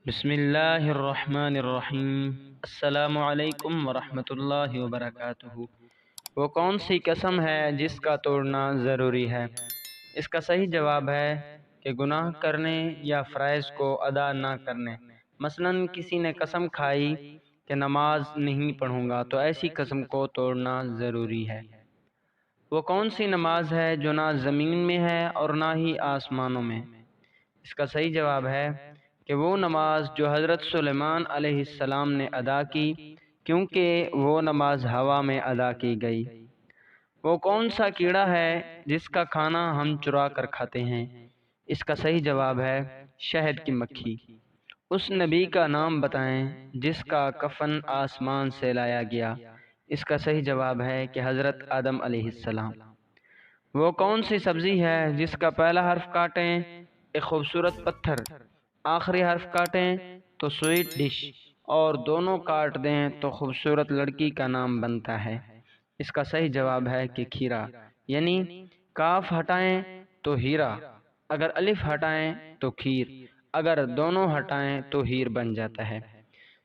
بسم اللہ الرحمن الرحیم۔ السلام علیکم ورحمۃ اللہ وبرکاتہ۔ وہ کون سی قسم ہے جس کا توڑنا ضروری ہے؟ اس کا صحیح جواب ہے کہ گناہ کرنے یا فرائض کو ادا نہ کرنے۔ مثلا کسی نے قسم کھائی کہ نماز نہیں پڑھوں گا تو ایسی قسم کو توڑنا ضروری ہے۔ وہ کون سی نماز ہے جو نہ زمین میں ہے اور نہ ہی آسمانوں میں؟ اس کا صحیح جواب ہے کہ وہ نماز جو حضرت سلیمان علیہ السلام نے ادا کی، کیونکہ وہ نماز ہوا میں ادا کی گئی۔ وہ کون سا کیڑا ہے جس کا کھانا ہم چرا کر کھاتے ہیں؟ اس کا صحیح جواب ہے شہد کی مکھی۔ اس نبی کا نام بتائیں جس کا کفن آسمان سے لایا گیا۔ اس کا صحیح جواب ہے کہ حضرت آدم علیہ السلام۔ وہ کون سی سبزی ہے جس کا پہلا حرف کاٹیں ایک خوبصورت پتھر، آخری حرف کاٹیں تو سویٹ ڈش، اور دونوں کاٹ دیں تو خوبصورت لڑکی کا نام بنتا ہے؟ اس کا صحیح جواب ہے کہ کھیرا، یعنی کاف ہٹائیں تو ہیرا، اگر الف ہٹائیں تو کھیر، اگر دونوں ہٹائیں تو ہیر بن جاتا ہے۔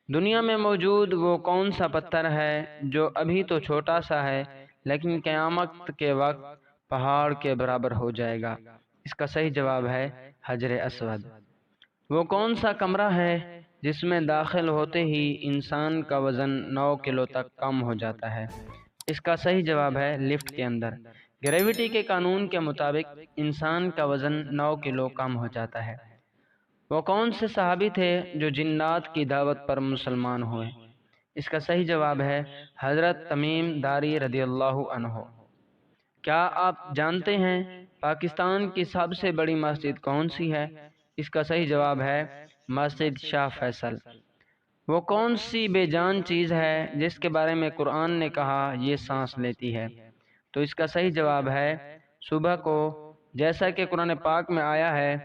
دنیا میں موجود وہ کون سا پتھر ہے جو ابھی تو چھوٹا سا ہے لیکن قیامت کے وقت پہاڑ کے برابر ہو جائے گا؟ اس کا صحیح جواب ہے حجر اسود۔ وہ کون سا کمرہ ہے جس میں داخل ہوتے ہی انسان کا وزن 9 کلو تک کم ہو جاتا ہے؟ اس کا صحیح جواب ہے لفٹ کے اندر۔ گریویٹی کے قانون کے مطابق انسان کا وزن 9 کلو کم ہو جاتا ہے۔ وہ کون سے صحابی تھے جو جنات کی دعوت پر مسلمان ہوئے؟ اس کا صحیح جواب ہے حضرت تمیم داری رضی اللہ عنہ۔ کیا آپ جانتے ہیں پاکستان کی سب سے بڑی مسجد کون سی ہے؟ اس کا صحیح جواب ہے مسجد شاہ فیصل۔ وہ کون سی بے جان چیز ہے جس کے بارے میں قرآن نے کہا یہ سانس لیتی ہے؟ تو اس کا صحیح جواب ہے صبح کو، جیسا کہ قرآن پاک میں آیا ہے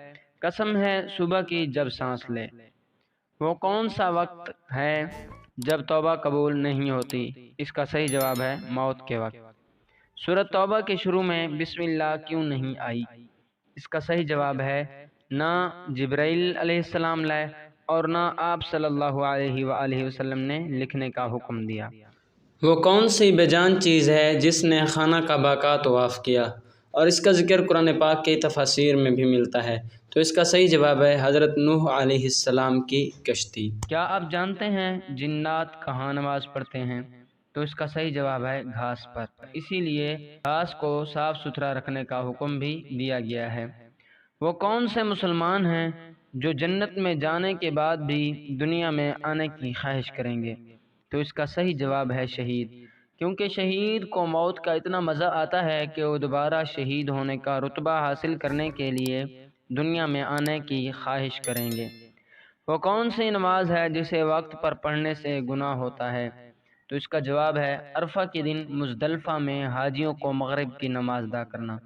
قسم ہے صبح کی جب سانس لے۔ وہ کون سا وقت ہے جب توبہ قبول نہیں ہوتی؟ اس کا صحیح جواب ہے موت کے وقت۔ سورۃ توبہ کے شروع میں بسم اللہ کیوں نہیں آئی؟ اس کا صحیح جواب ہے نہ جبرائیل علیہ السلام لائے اور نہ آپ صلی اللہ علیہ وآلہ وسلم نے لکھنے کا حکم دیا۔ وہ کون سی بے جان چیز ہے جس نے خانہ کعبہ کا طواف کیا؟ اور اس کا ذکر قرآن پاک کی تفاسیر میں بھی ملتا ہے۔ تو اس کا صحیح جواب ہے حضرت نوح علیہ السلام کی کشتی۔ کیا آپ جانتے ہیں جنات کہاں نماز پڑھتے ہیں؟ تو اس کا صحیح جواب ہے گھاس پر، اسی لیے گھاس کو صاف ستھرا رکھنے کا حکم بھی دیا گیا ہے۔ وہ کون سے مسلمان ہیں جو جنت میں جانے کے بعد بھی دنیا میں آنے کی خواہش کریں گے؟ تو اس کا صحیح جواب ہے شہید، کیونکہ شہید کو موت کا اتنا مزہ آتا ہے کہ وہ دوبارہ شہید ہونے کا رتبہ حاصل کرنے کے لیے دنیا میں آنے کی خواہش کریں گے۔ وہ کون سی نماز ہے جسے وقت پر پڑھنے سے گناہ ہوتا ہے؟ تو اس کا جواب ہے عرفہ کے دن مزدلفہ میں حاجیوں کو مغرب کی نماز ادا کرنا،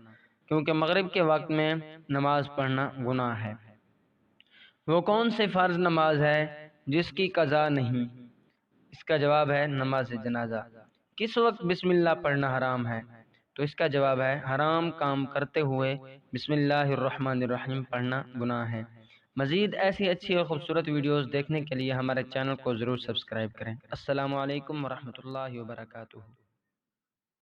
کیونکہ مغرب کے وقت میں نماز پڑھنا گناہ ہے۔ وہ کون سی فرض نماز ہے جس کی قضا نہیں؟ اس کا جواب ہے نماز جنازہ۔ کس وقت بسم اللہ پڑھنا حرام ہے؟ تو اس کا جواب ہے حرام کام کرتے ہوئے بسم اللہ الرحمن الرحیم پڑھنا گناہ ہے۔ مزید ایسی اچھی اور خوبصورت ویڈیوز دیکھنے کے لیے ہمارے چینل کو ضرور سبسکرائب کریں۔ السلام علیکم ورحمۃ اللہ وبرکاتہ۔